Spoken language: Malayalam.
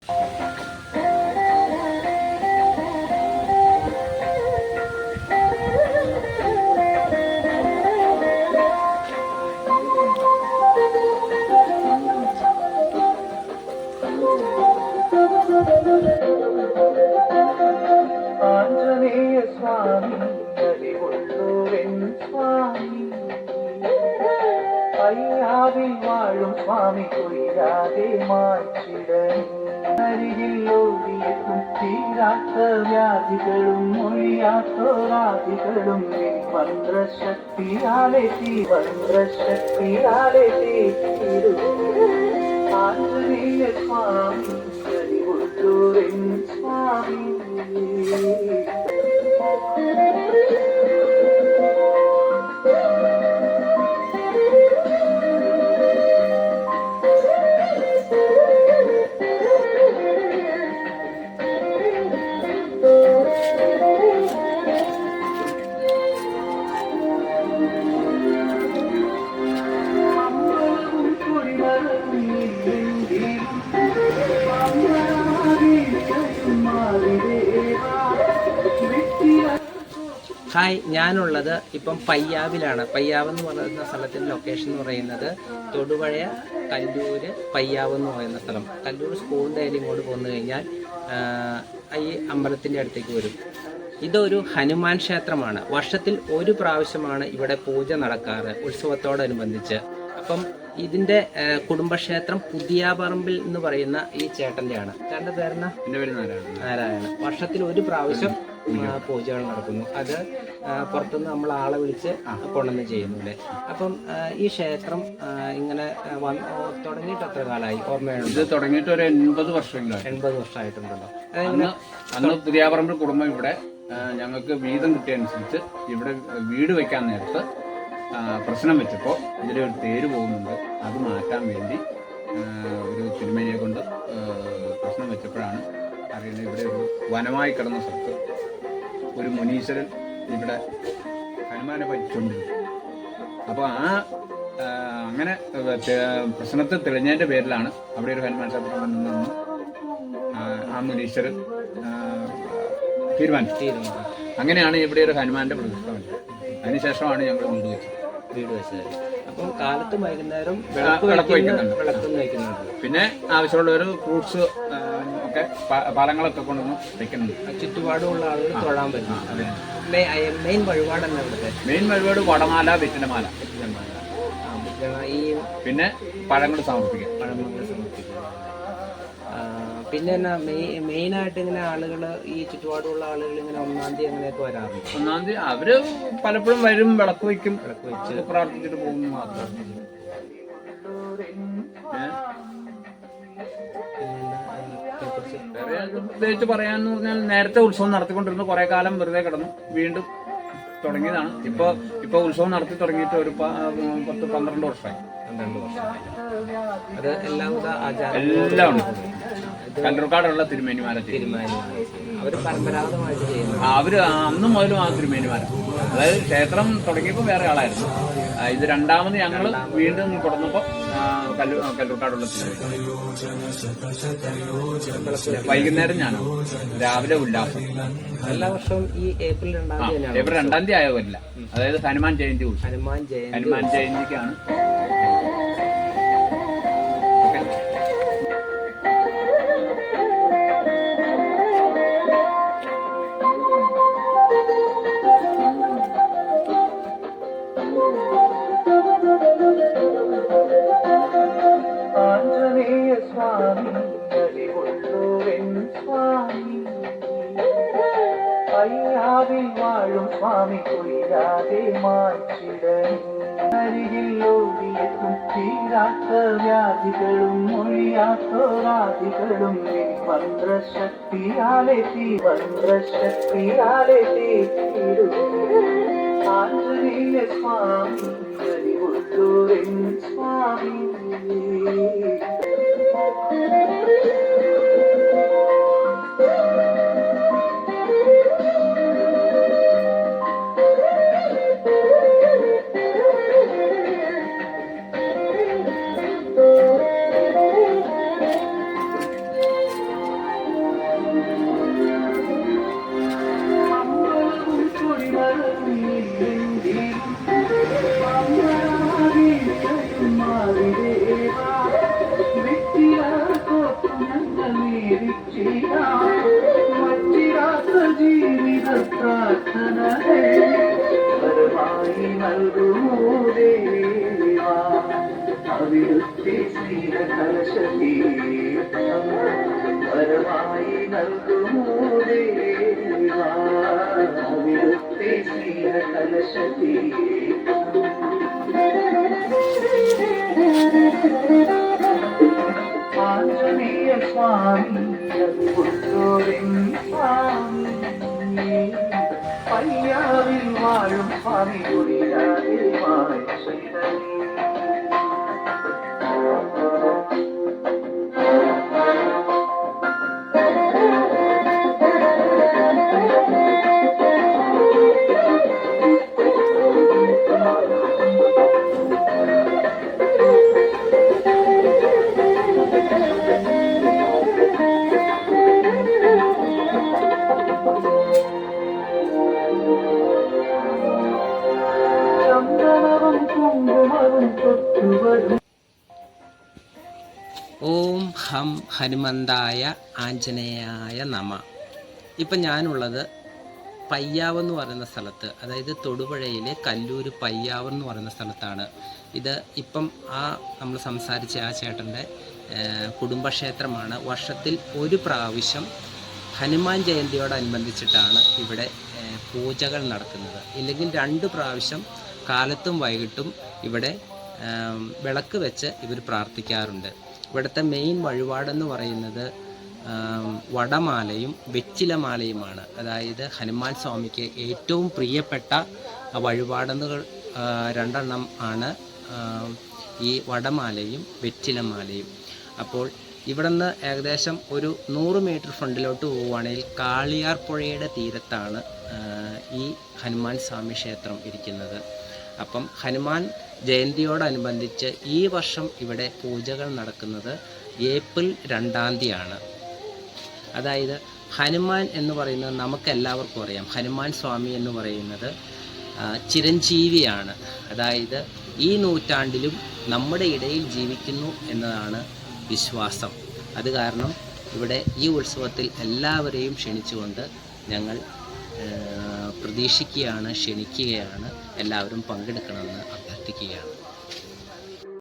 ആഞ്ജനേയ സ്വാമി കരികൊള്ളൂരൻ സ്വാമി പയ്യാവിൽ വാഴും സ്വാമി കൊയ്യാതെ മായ്ച്ചിടരികിൽ ഓടിയെത്തും തീരാത്ത വ്യാധികളും മൊഴിയാത്തോരാധികളും മന്ത്രശക്തിയാലെ മന്ത്രശക്തിയാലെ ആഞ്ജനേയ സ്വാമി കരികൊള്ളൂരൻ സ്വാമി ഹായ്, ഞാനുള്ളത് ഇപ്പം പയ്യാവിലാണ്. പയ്യാവ് എന്ന് പറയുന്ന സ്ഥലത്തിൻ്റെ ലൊക്കേഷൻ എന്ന് പറയുന്നത് തൊടുപുഴ കല്ലൂര് പയ്യാവ് എന്ന് പറയുന്ന സ്ഥലം. കല്ലൂർ സ്കൂളിൻ്റെ അതിൽ ഇങ്ങോട്ട് പോന്നു കഴിഞ്ഞാൽ ഈ അമ്പലത്തിൻ്റെ അടുത്തേക്ക് വരും. ഇതൊരു ഹനുമാൻ ക്ഷേത്രമാണ്. വർഷത്തിൽ ഒരു പ്രാവശ്യമാണ് ഇവിടെ പൂജ നടക്കാറ്, ഉത്സവത്തോടനുബന്ധിച്ച്. അപ്പം ഇതിൻ്റെ കുടുംബക്ഷേത്രം പുതിയാപറമ്പിൽ എന്ന് പറയുന്ന ഈ ചേട്ടൻ്റെയാണ്. ചേട്ടൻ്റെ പേരെന്നാ? എൻ്റെ പേര് നാരായണൻ. വർഷത്തിൽ ഒരു പ്രാവശ്യം പൂജകൾ നടക്കുന്നു. അത് പുറത്തുനിന്ന് നമ്മൾ ആളെ വിളിച്ച് കൊണ്ടുവന്ന് ചെയ്യുന്നുണ്ട്. അപ്പം ഈ ക്ഷേത്രം ഇങ്ങനെ തുടങ്ങിയിട്ട് എത്ര കാലമായി ഓർമ്മയാണ്? ഇത് തുടങ്ങിയിട്ട് ഒരു 80 വർഷങ്ങളായി. 80 വർഷമായിട്ടുണ്ടല്ലോ. അന്ന് പുതിയാപറമ്പിൽ കുടുംബം ഇവിടെ ഞങ്ങൾക്ക് വീതം കിട്ടിയനുസരിച്ച് ഇവിടെ വീട് വയ്ക്കാൻ നേരത്ത് പ്രശ്നം വെച്ചപ്പോൾ ഇതിലൊരു തേര് പോകുന്നുണ്ട്. അത് മാറ്റാൻ വേണ്ടി ഒരു തിരുമേനിയെ കൊണ്ട് പ്രശ്നം വെച്ചപ്പോഴാണ് അറിയുന്നത് ഇവിടെ ഒരു വനമായി കിടന്ന സ്ഥലത്ത് ഒരു മുനീശ്വരൻ ഇവിടെ ഹനുമാനെ പറ്റിക്കൊണ്ടിരുന്നു. അപ്പോൾ അങ്ങനെ പ്രശ്നത്തിൽ തെളിഞ്ഞതിൻ്റെ പേരിലാണ് അവിടെ ഒരു ഹനുമാൻ ക്ഷേത്രം നിന്ന് ആ മുനീശ്വരൻ തീരുമാനിച്ചു. അങ്ങനെയാണ് ഇവിടെ ഒരു ഹനുമാന്റെ പ്രതിഷ്ഠ വന്നത്. അതിനുശേഷമാണ് ഞങ്ങൾ വീട് വെച്ചത്. അപ്പം കാലത്തും വൈകുന്നേരം വിളക്ക് വയ്ക്കുന്നുണ്ട്. പിന്നെ ആവശ്യമുള്ളവർ ഫ്രൂട്ട്സ് ഒക്കെ ഫലങ്ങളൊക്കെ കൊണ്ടൊന്ന് വെക്കുന്നുണ്ട്. ചുറ്റുപാടുമുള്ള ആളുകൾ തൊഴാൻ പറ്റും. മെയിൻ വഴിപാടല്ല ഇവിടുത്തെ? മെയിൻ വഴിപാട് വടമാല, വെറ്റിലമാല, ഈ പിന്നെ പഴങ്ങൾ സമർപ്പിക്കുക. പിന്നെ എന്നാ മെയിനായിട്ട് ഇങ്ങനെ ആളുകൾ ഈ ചുറ്റുപാടുള്ള ആളുകൾ ഇങ്ങനെ 1-ാം തീയതി അങ്ങനെയൊക്കെ വരാറുണ്ട്. 1-ാം തീയതി അവര് പലപ്പോഴും വരും, വിളക്ക് വെച്ച് പ്രാർത്ഥിച്ചിട്ട് പോകുന്നു മാത്രം. പ്രത്യേകിച്ച് പറയാന്ന് പറഞ്ഞാൽ നേരത്തെ ഉത്സവം നടത്തിക്കൊണ്ടിരുന്നു. കുറെ കാലം വെറുതെ കിടന്നു, വീണ്ടും തുടങ്ങിയതാണ്. ഇപ്പൊ ഉത്സവം നടത്തി തുടങ്ങിയിട്ട് ഒരു 10-12 വർഷമായി. അത് എല്ലാം ഉണ്ട്. കല്ലൂർക്കാടുള്ള തിരുമേനിമാരെ അവര് പരമ്പരാഗതമായിട്ട് ചെയ്യുന്നു. അവര് അന്ന് മുതലും ആ തിരുമേനിമാര. അതായത് ക്ഷേത്രം തുടങ്ങിയപ്പോൾ വേറെ ആളായിരുന്നു. ഇത് രണ്ടാമത് ഞങ്ങൾ വീണ്ടും തുടർന്നപ്പോൾ കല്ലൂർക്കാടുള്ള തിരുമേനി. വൈകുന്നേരം ഞാനോ, രാവിലെ ഉല്ലാസം. എല്ലാ വർഷവും ഈ ഏപ്രിൽ 2-ാം തീയതി ഏപ്രിൽ 2-ാം തീയതി ആയവരില്ല. അതായത് ഹനുമാൻ ജയന്തി ഉത്സവം. ഹനുമാൻ ജയന്തിക്കാണ്. ആഞ്ജനേയ സ്വാമി കരികൊള്ളൂരൻ സ്വാമി പയ്യാവിൽ വാഴും സ്വാമി കൊയ്യാതെ മായ്ച്ചിടരികിൽ ഓടിയെത്തും തീരാത്ത വ്യാധികളും മൊഴിയാത്തോരാധികളും മന്ത്രശക്തിയാലെ മന്ത്രശക്തിയാലെ ആഞ്ജനേയ സ്വാമി കരികൊള്ളൂരൻ സ്വാമി ചെയ്യാം മറ്റിരാത്ത ജീവിത പ്രാർത്ഥനകൾ വരമായി നൽകുമോ ദേവാ അവിടുത്തെ സ്നേഹകലശതീർത്ഥം വരമായി നൽകുമോ ദേവാ അവിടുത്തെ സ്നേഹകലശതീർത്ഥം ആഞ്ജനേയ സ്വാമി ഉള്ളോരൻ സ്വാമി പയ്യാവിൽ വാഴും സ്വാമി ഒഴിയാതിരുമായി ശ്രീധരി ചന്ദനവും കുങ്കുമവും തൊട്ടുവരും ഓം ഹം ഹനുമന്തായ ആഞ്ജനേയായ നമ. ഇപ്പം ഞാനുള്ളത് പയ്യാവ് എന്ന് പറയുന്ന സ്ഥലത്ത്, അതായത് തൊടുപുഴയിലെ കല്ലൂർ പയ്യാവ് എന്ന് പറയുന്ന സ്ഥലത്താണ്. ഇത് ഇപ്പം നമ്മൾ സംസാരിച്ച ആ ചേട്ടൻ്റെ കുടുംബക്ഷേത്രമാണ്. വർഷത്തിൽ ഒരു പ്രാവശ്യം ഹനുമാൻ ജയന്തിയോടനുബന്ധിച്ചിട്ടാണ് ഇവിടെ പൂജകൾ നടക്കുന്നത്. ഇല്ലെങ്കിൽ 2 പ്രാവശ്യം കാലത്തും വൈകിട്ടും ഇവിടെ വിളക്ക് വെച്ച് ഇവർ പ്രാർത്ഥിക്കാറുണ്ട്. ഇവിടുത്തെ മെയിൻ വഴിപാടെന്ന് പറയുന്നത് വടമാലയും വെറ്റിലമാലയുമാണ്. അതായത് ഹനുമാൻ സ്വാമിക്ക് ഏറ്റവും പ്രിയപ്പെട്ട വഴിപാടെന്നുകൾ 2 ആണ് ഈ വടമാലയും വെറ്റിലമാലയും. അപ്പോൾ ഇവിടെ നിന്ന് ഏകദേശം ഒരു 100 മീറ്റർ ഫ്രണ്ടിലോട്ട് പോവുകയാണെങ്കിൽ കാളിയാർ പുഴയുടെ തീരത്താണ് ഈ ഹനുമാൻ സ്വാമി ക്ഷേത്രം ഇരിക്കുന്നത്. അപ്പം ഹനുമാൻ ജയന്തിയോടനുബന്ധിച്ച് ഈ വർഷം ഇവിടെ പൂജകൾ നടക്കുന്നത് ഏപ്രിൽ 2-ാം തീയതിയാണ്. അതായത് ഹനുമാൻ എന്ന് പറയുന്നത് നമുക്കെല്ലാവർക്കും അറിയാം. ഹനുമാൻ സ്വാമി എന്ന് പറയുന്നത് ചിരഞ്ജീവിയാണ്. അതായത് ഈ നൂറ്റാണ്ടിലും നമ്മുടെ ഇടയിൽ ജീവിക്കുന്നു എന്നതാണ് വിശ്വാസം. അത് കാരണം ഇവിടെ ഈ ഉത്സവത്തിൽ എല്ലാവരെയും ക്ഷണിച്ചുകൊണ്ട് ഞങ്ങൾ പ്രതീക്ഷിക്കുകയാണ്, ക്ഷണിക്കുകയാണ്. എല്ലാവരും പങ്കെടുക്കണമെന്ന് അഭ്യർത്ഥിക്കുകയാണ്.